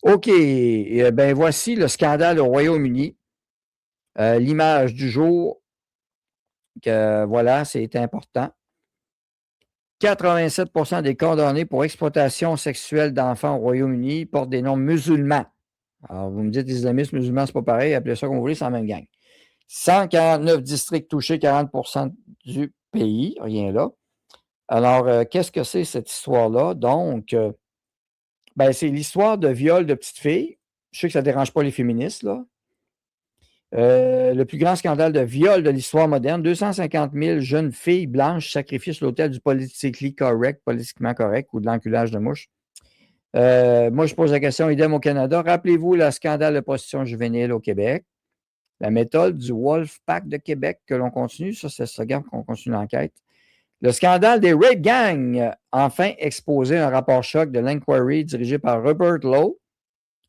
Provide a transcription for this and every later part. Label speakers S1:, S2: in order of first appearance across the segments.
S1: OK. Ben voici le scandale au Royaume-Uni. L'image du jour, que voilà, c'est important. 87% des condamnés pour exploitation sexuelle d'enfants au Royaume-Uni portent des noms musulmans. Alors, vous me dites, les islamistes musulmans, c'est pas pareil, appelez ça comme vous voulez, c'est la même gang. 149 districts touchés, 40% du pays, rien là. Alors, qu'est-ce que c'est cette histoire-là? Donc, ben, c'est l'histoire de viol de petites filles. Je sais que ça ne dérange pas les féministes, là. Le plus grand scandale de viol de l'histoire moderne, 250 000 jeunes filles blanches sacrifiées sur l'autel du politiquement correct ou de l'enculage de mouches. Moi, je pose la question, idem au Canada. Rappelez-vous le scandale de prostitution juvénile au Québec. La méthode du Wolfpack de Québec que l'on continue, ça, c'est ce gars qu'on continue l'enquête. Le scandale des rape gangs, enfin exposé un rapport choc de l'Inquiry dirigé par Robert Lowe,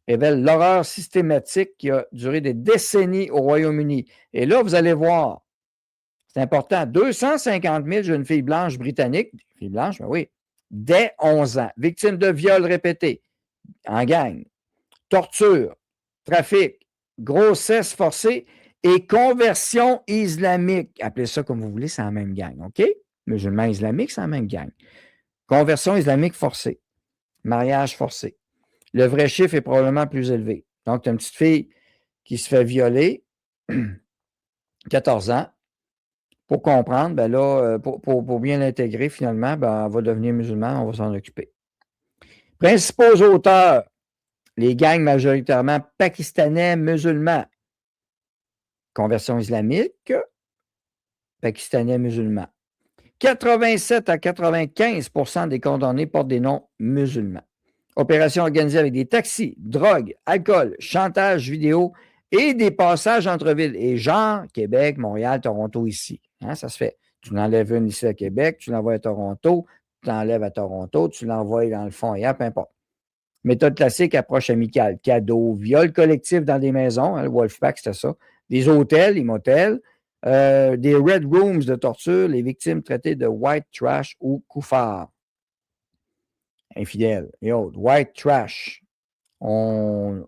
S1: révèle l'horreur systématique qui a duré des décennies au Royaume-Uni. Et là, vous allez voir, c'est important, 250 000 jeunes filles blanches britanniques, filles blanches, ben oui, dès 11 ans, victimes de viols répétés en gang, torture, trafic, grossesse forcée et conversion islamique. Appelez ça comme vous voulez, c'est la même gang, OK? Musulmans islamiques, c'est la même gang. Conversion islamique forcée, mariage forcé. Le vrai chiffre est probablement plus élevé. Donc, tu as une petite fille qui se fait violer, 14 ans. Pour comprendre, ben là, pour bien l'intégrer, finalement, ben, elle va devenir musulmane, on va s'en occuper. Principaux auteurs, les gangs majoritairement pakistanais musulmans. Conversion islamique, pakistanais musulmans. 87 à 95% des condamnés portent des noms musulmans. Opération organisée avec des taxis, drogue, alcool, chantage vidéo et des passages entre villes. Et genre, Québec, Montréal, Toronto ici. Hein, ça se fait. Tu l'enlèves une ici à Québec, tu l'envoies à Toronto, tu l'enlèves à Toronto, tu l'envoies dans le fond ailleurs, peu importe. Méthode classique, approche amicale, cadeau, viol collectif dans des maisons, hein, le Wolfpack, c'était ça. Des hôtels, des motels, des red rooms de torture, les victimes traitées de white trash ou couffards. Infidèles et autres. White trash. On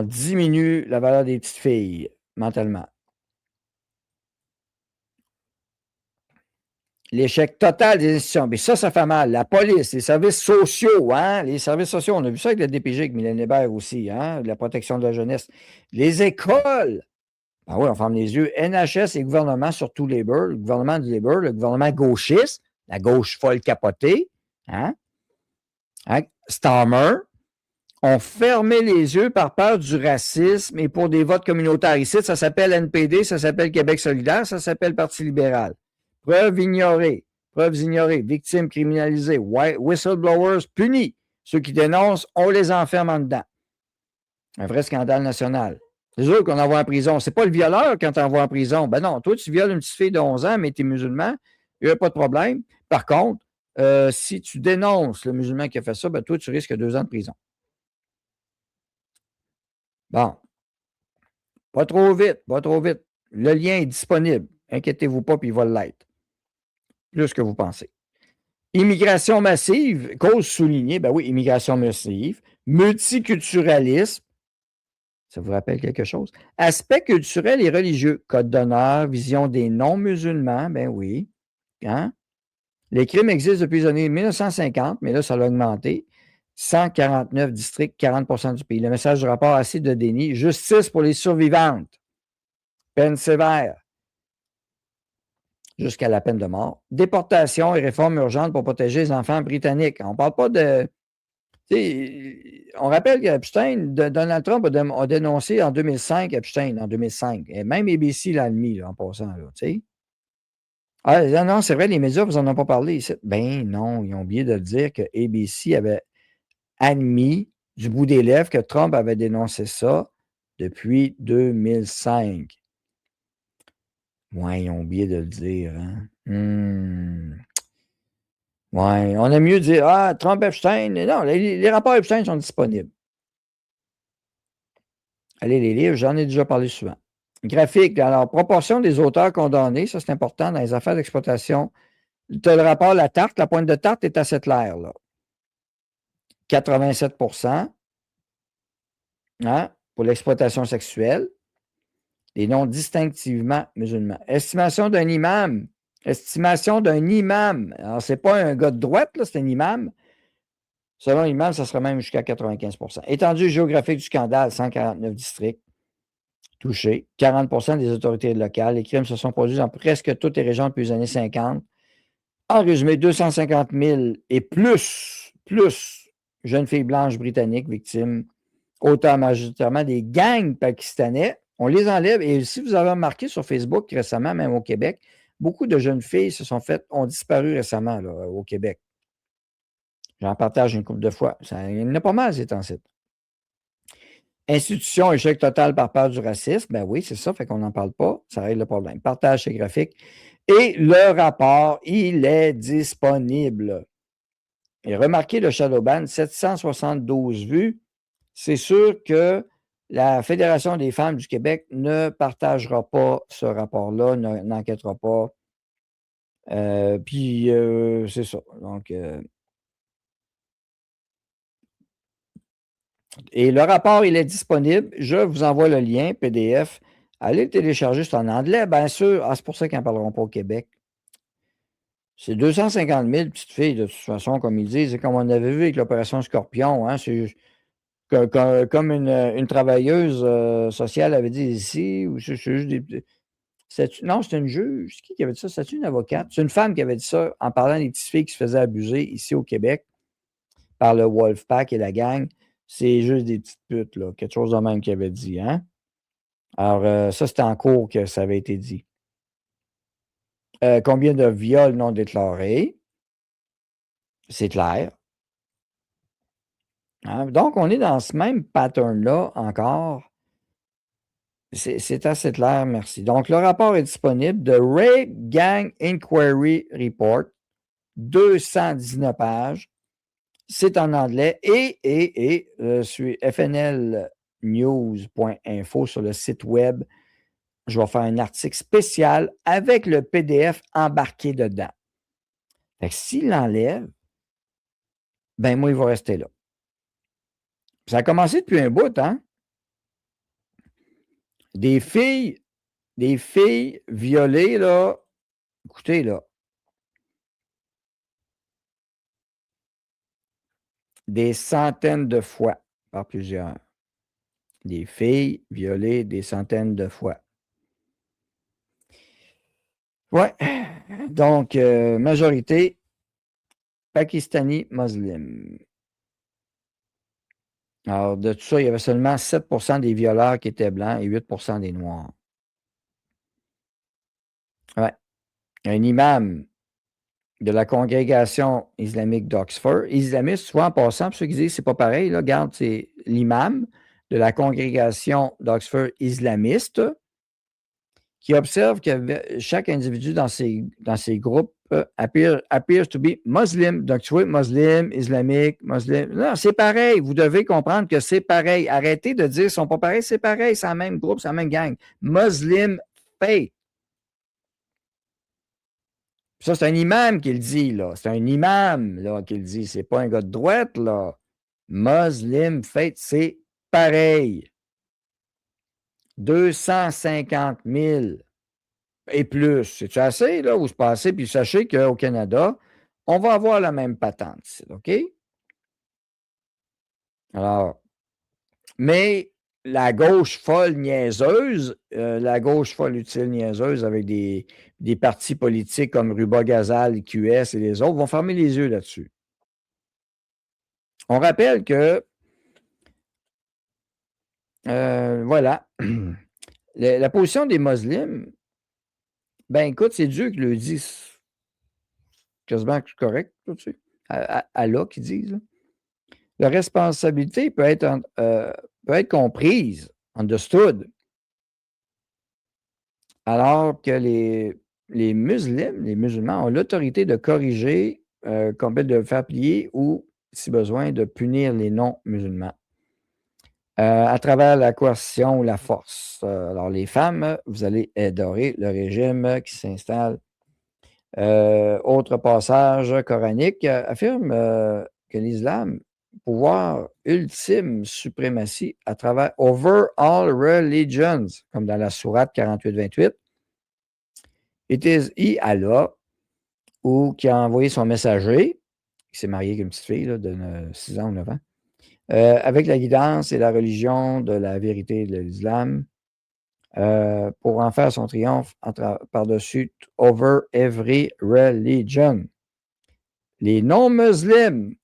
S1: diminue la valeur des petites filles mentalement. L'échec total des institutions. Mais ça fait mal. La police, les services sociaux, hein? Les services sociaux, on a vu ça avec le DPG, avec Mylène Hébert aussi, hein? La protection de la jeunesse. Les écoles. Ben oui, on ferme les yeux. NHS et gouvernement, surtout Labour, le gouvernement du Labour, le gouvernement gauchiste, la gauche folle capotée, hein? Starmer, ont fermé les yeux par peur du racisme et pour des votes communautaires. Ici, ça s'appelle NPD, ça s'appelle Québec solidaire, ça s'appelle Parti libéral. Preuves ignorées. Victimes criminalisées. Whistleblowers punis. Ceux qui dénoncent, on les enferme en dedans. Un vrai scandale national. C'est eux qu'on envoie en prison. C'est pas le violeur quand tu envoies en prison. Ben non, toi, tu violes une petite fille de 11 ans, mais tu es musulman, il n'y a pas de problème. Par contre, si tu dénonces le musulman qui a fait ça, ben toi, tu risques 2 ans de prison. Bon. Pas trop vite. Le lien est disponible. Inquiétez-vous pas, puis il va l'être. Plus que vous pensez. Immigration massive, cause soulignée, ben oui, immigration massive, multiculturalisme, ça vous rappelle quelque chose? Aspect culturel et religieux, code d'honneur, vision des non-musulmans, ben oui. Hein? Les crimes existent depuis les années 1950, mais là, ça a augmenté. 149 districts, 40% du pays. Le message du rapport assez de déni. Justice pour les survivantes. Peine sévère. Jusqu'à la peine de mort. Déportation et réforme urgente pour protéger les enfants britanniques. On ne parle pas de... On rappelle qu'Epstein, Donald Trump a dénoncé en 2005 Epstein, en 2005. Et même ABC l'a admis, là, en passant. Là, non, c'est vrai, les médias, vous n'en avez pas parlé ici. Ben non, ils ont oublié de dire que ABC avait admis du bout des lèvres que Trump avait dénoncé ça depuis 2005. Ouais, ils ont oublié de le dire. Hein? Ouais, on aime mieux dire Trump Epstein. Non, les rapports Epstein sont disponibles. Allez les lire, j'en ai déjà parlé souvent. Graphique, alors, proportion des auteurs condamnés, ça c'est important dans les affaires d'exploitation. Tu as le rapport, la pointe de tarte est assez claire, là. 87% hein, pour l'exploitation sexuelle, des noms distinctivement musulmans. Estimation d'un imam. Estimation d'un imam. Alors, ce n'est pas un gars de droite, là, c'est un imam. Selon l'imam, ça serait même jusqu'à 95%. Étendue géographique du scandale, 149 districts touchés, 40% des autorités locales. Les crimes se sont produits dans presque toutes les régions depuis les années 50. En résumé, 250 000 et plus jeunes filles blanches britanniques victimes, autant majoritairement des gangs pakistanais. On les enlève. Et si vous avez remarqué sur Facebook récemment, même au Québec, beaucoup de jeunes filles ont disparu récemment là, au Québec. J'en partage une couple de fois. Il y en a pas mal, ces temps-ci. Institution, échec total par peur du racisme. Ben oui, c'est ça, fait qu'on n'en parle pas. Ça règle le problème. Partage ces graphiques. Et le rapport, il est disponible. Et remarquez le shadowban, 772 vues. C'est sûr que la Fédération des femmes du Québec ne partagera pas ce rapport-là, n'enquêtera pas. Puis, c'est ça. Donc, et le rapport, il est disponible. Je vous envoie le lien PDF. Allez le télécharger, c'est en anglais, bien sûr. Ah, c'est pour ça qu'ils n'en parleront pas au Québec. C'est 250 000 petites filles, de toute façon, comme ils disent. Et comme on avait vu avec l'opération Scorpion, hein, c'est comme une travailleuse sociale avait dit ici, ou c'est juste des. Non, c'est une juge. C'est qui avait dit ça? C'est une avocate? C'est une femme qui avait dit ça en parlant des petites filles qui se faisaient abuser ici au Québec par le Wolfpack et la gang. C'est juste des petites putes, là. Quelque chose de même qu'il avait dit, hein? Alors, ça, c'était en cours que ça avait été dit. Combien de viols non déclarés? C'est clair. Hein? Donc, on est dans ce même pattern-là encore. C'est assez clair, merci. Donc, le rapport est disponible. The Rape Gang Inquiry Report, 219 pages. C'est en anglais et sur fnlnews.info sur le site web, je vais faire un article spécial avec le PDF embarqué dedans. Fait que s'il l'enlève, ben moi, il va rester là. Ça a commencé depuis un bout, hein? Des filles violées, là, écoutez, là, des centaines de fois par plusieurs. Des filles violées des centaines de fois. Ouais. Donc, majorité pakistani musulmane. Alors, de tout ça, il y avait seulement 7% des violeurs qui étaient blancs et 8% des noirs. Ouais. Un imam de la congrégation islamique d'Oxford, islamiste, soit en passant, pour ceux qui disent que ce n'est pas pareil, là, regarde, c'est l'imam de la congrégation d'Oxford islamiste qui observe que chaque individu dans ces groupes appears to be Muslim. Donc, tu vois, Muslim, islamique, Muslim. Non, c'est pareil. Vous devez comprendre que c'est pareil. Arrêtez de dire qu'ils ne sont pas pareils. C'est pareil. C'est le même groupe, c'est la même gang. Muslim faith. Ça, c'est un imam qui le dit, là. C'est un imam, là, qui le dit. C'est pas un gars de droite, là. Muslim faith, c'est pareil. 250 000 et plus. C'est-tu assez, là, ou c'est pas assez? Puis sachez qu'au Canada, on va avoir la même patente, OK? Alors, mais la gauche folle niaiseuse, la gauche folle utile niaiseuse avec des partis politiques comme Ruba-Gazal, QS et les autres vont fermer les yeux là-dessus. On rappelle que, voilà, la position des musulmans, ben écoute, c'est Dieu qui le dit. Quasiment correct, tout de suite. Allah qui disent. Là. La responsabilité peut être comprise, understood, alors que les musulmans ont l'autorité de corriger, de faire plier ou, si besoin, de punir les non-musulmans à travers la coercition ou la force. Alors, les femmes, vous allez adorer le régime qui s'installe. Autre passage coranique affirme que l'islam pouvoir ultime suprématie à travers over all religions, comme dans la sourate 48-28. It is he, Allah, ou qui a envoyé son messager, qui s'est marié avec une petite fille là, de 6 ans ou 9 ans, avec la guidance et la religion de la vérité de l'islam, pour en faire son triomphe par-dessus over every religion. Les non-musulmans,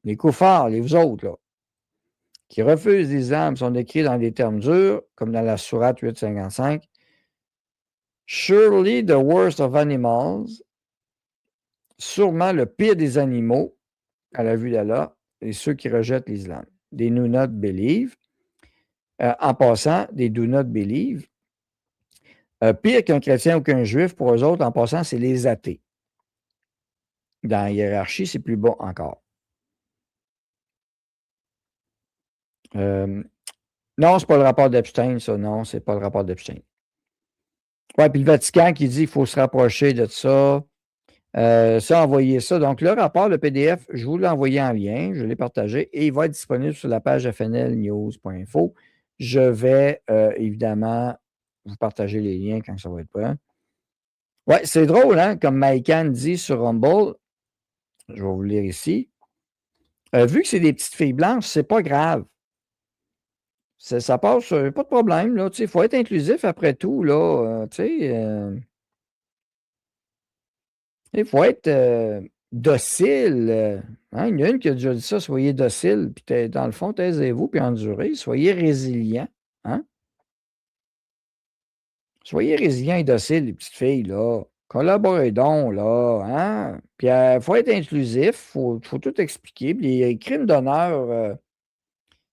S1: les koufars, les vous autres, là, qui refusent l'islam sont décrits dans des termes durs, comme dans la sourate 855. Surely the worst of animals, sûrement le pire des animaux, à la vue d'Allah, et ceux qui rejettent l'islam. Des do not believe. En passant, des do not believe. Pire qu'un chrétien ou qu'un juif, pour eux autres, en passant, c'est les athées. Dans la hiérarchie, c'est plus bas encore. Non, c'est pas le rapport d'Epstein, ça. Non, c'est pas le rapport d'Epstein. Oui, puis le Vatican qui dit qu'il faut se rapprocher de ça. Ça, envoyez ça. Donc, le rapport, le PDF, je vous l'ai envoyé en lien, je l'ai partagé et il va être disponible sur la page fnlnews.info. Je vais évidemment vous partager les liens quand ça va être prêt. Oui, c'est drôle, hein? Comme Maïkan dit sur Rumble, je vais vous lire ici. Vu que c'est des petites filles blanches, c'est pas grave. Ça passe, pas de problème. Il faut être inclusif après tout. Il faut être docile. Hein? Il y en a une qui a déjà dit ça, soyez docile, puis dans le fond, taisez-vous, puis endurez, soyez résilient. Hein? Soyez résilient et docile, les petites filles, là. Collaborez donc, là. Hein? Puis il faut être inclusif, il faut tout expliquer. Puis les crimes d'honneur,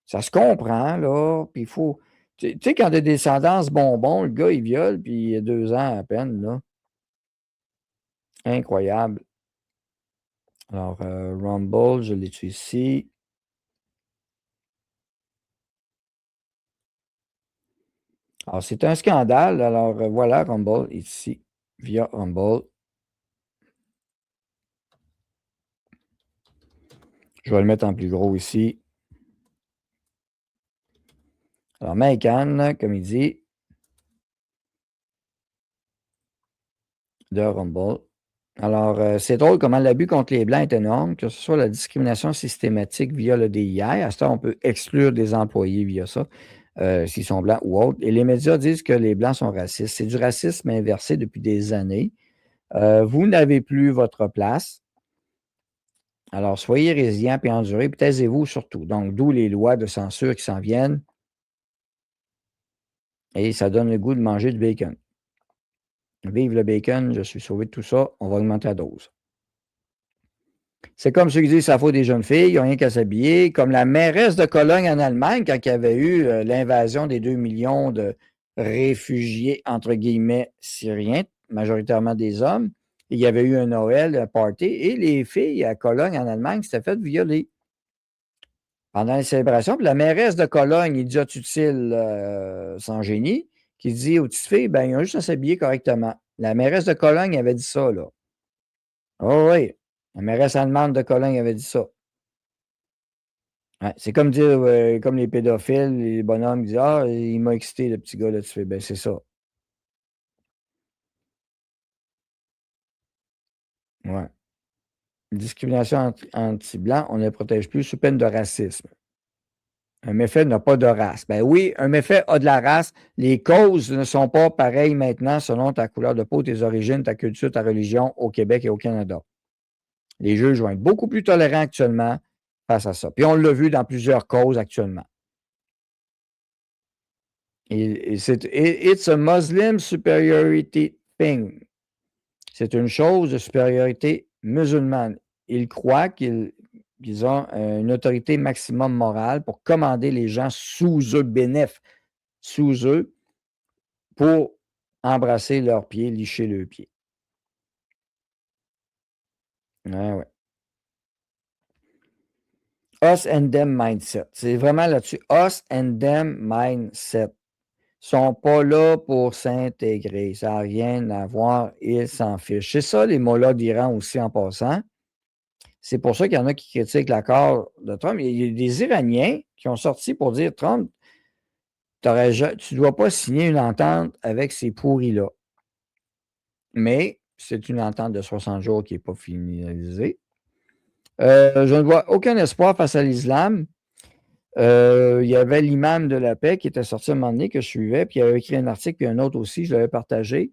S1: ça se comprend, là. Puis il faut. Tu sais, quand il y a des descendances bonbons, le gars, il viole, puis il a 2 ans à peine, là. Incroyable. Alors, Rumble, je l'ai ici. Alors, c'est un scandale. Alors, voilà Rumble ici, via Rumble. Je vais le mettre en plus gros ici. Alors, Maïkan, comme il dit, de Rumble. Alors, c'est drôle comment l'abus contre les Blancs est énorme, que ce soit la discrimination systématique via le DEI. À ce temps, on peut exclure des employés via ça, s'ils sont blancs ou autres. Et les médias disent que les Blancs sont racistes. C'est du racisme inversé depuis des années. Vous n'avez plus votre place. Alors, soyez résilients et endurez, puis taisez-vous surtout. Donc, d'où les lois de censure qui s'en viennent. Et ça donne le goût de manger du bacon. Vive le bacon, je suis sauvé de tout ça, on va augmenter la dose. C'est comme ceux qui disent que ça faut des jeunes filles, ils n'ont rien qu'à s'habiller. Comme la mairesse de Cologne en Allemagne, quand il y avait eu l'invasion des 2 millions de réfugiés, entre guillemets, syriens, majoritairement des hommes, il y avait eu un Noël, un party, et les filles à Cologne en Allemagne s'étaient faites violer pendant les célébrations. Puis la mairesse de Cologne, idiot utile sans génie, qui dit aux petites filles, ben, ils ont juste à s'habiller correctement. La mairesse de Cologne avait dit ça, là. Oh oui, la mairesse allemande de Cologne avait dit ça. Ouais, c'est comme dire, comme les pédophiles, les bonhommes disent, ah, il m'a excité, le petit gars, là, tu fais, ben, c'est ça. Ouais. Discrimination anti-blanc, on ne les protège plus sous peine de racisme. Un méfait n'a pas de race. Ben oui, un méfait a de la race. Les causes ne sont pas pareilles maintenant selon ta couleur de peau, tes origines, ta culture, ta religion au Québec et au Canada. Les juges vont être beaucoup plus tolérants actuellement face à ça. Puis on l'a vu dans plusieurs causes actuellement. It's a Muslim superiority thing. C'est une chose de supériorité musulmane. Ils croient qu'ils ont une autorité maximum morale pour commander les gens sous eux, bénéfices, sous eux, pour embrasser leurs pieds, licher leurs pieds. Ouais. Us and them mindset. C'est vraiment là-dessus. Us and them mindset. Ils ne sont pas là pour s'intégrer. Ça n'a rien à voir. Ils s'en fichent. C'est ça, les mollahs d'Iran aussi en passant. C'est pour ça qu'il y en a qui critiquent l'accord de Trump. Il y a des Iraniens qui ont sorti pour dire Trump, tu ne dois pas signer une entente avec ces pourris-là. Mais c'est une entente de 60 jours qui n'est pas finalisée. Je ne vois aucun espoir face à l'islam. Il y avait l'imam de la paix qui était sorti à un moment donné que je suivais, puis il avait écrit un article, puis un autre aussi, je l'avais partagé.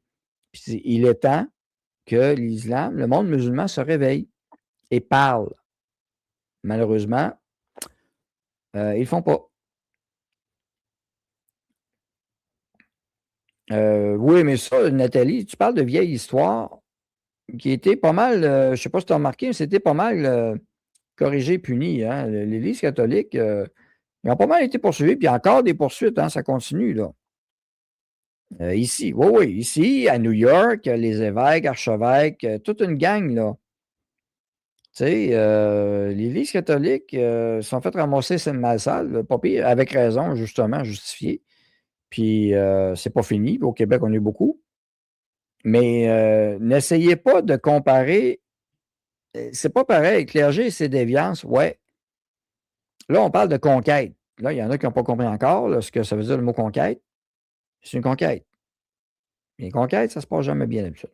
S1: Puis il est temps que l'islam, le monde musulman se réveille et parle. Malheureusement, ils ne le font pas. Oui, mais ça, Nathalie, tu parles de vieille histoire qui était pas mal, je ne sais pas si tu as remarqué, mais c'était pas mal corrigé, puni. Hein? L'Église catholique, ils ont pas mal été poursuivis, puis il y a encore des poursuites, hein, ça continue, là. Ici, oui, oui, ici, à New York, les évêques, archevêques, toute une gang, là. Tu sais, l'Église catholique se sont fait ramasser cette mal sale, pas pire, avec raison, justement, justifié. Puis, c'est pas fini. Au Québec, on a eu beaucoup. Mais n'essayez pas de comparer. C'est pas pareil. Clergé et ses déviances, ouais. Là, on parle de conquête. Là, il y en a qui n'ont pas compris encore là, ce que ça veut dire le mot conquête. C'est une conquête. Mais une conquête, ça se passe jamais bien d'habitude.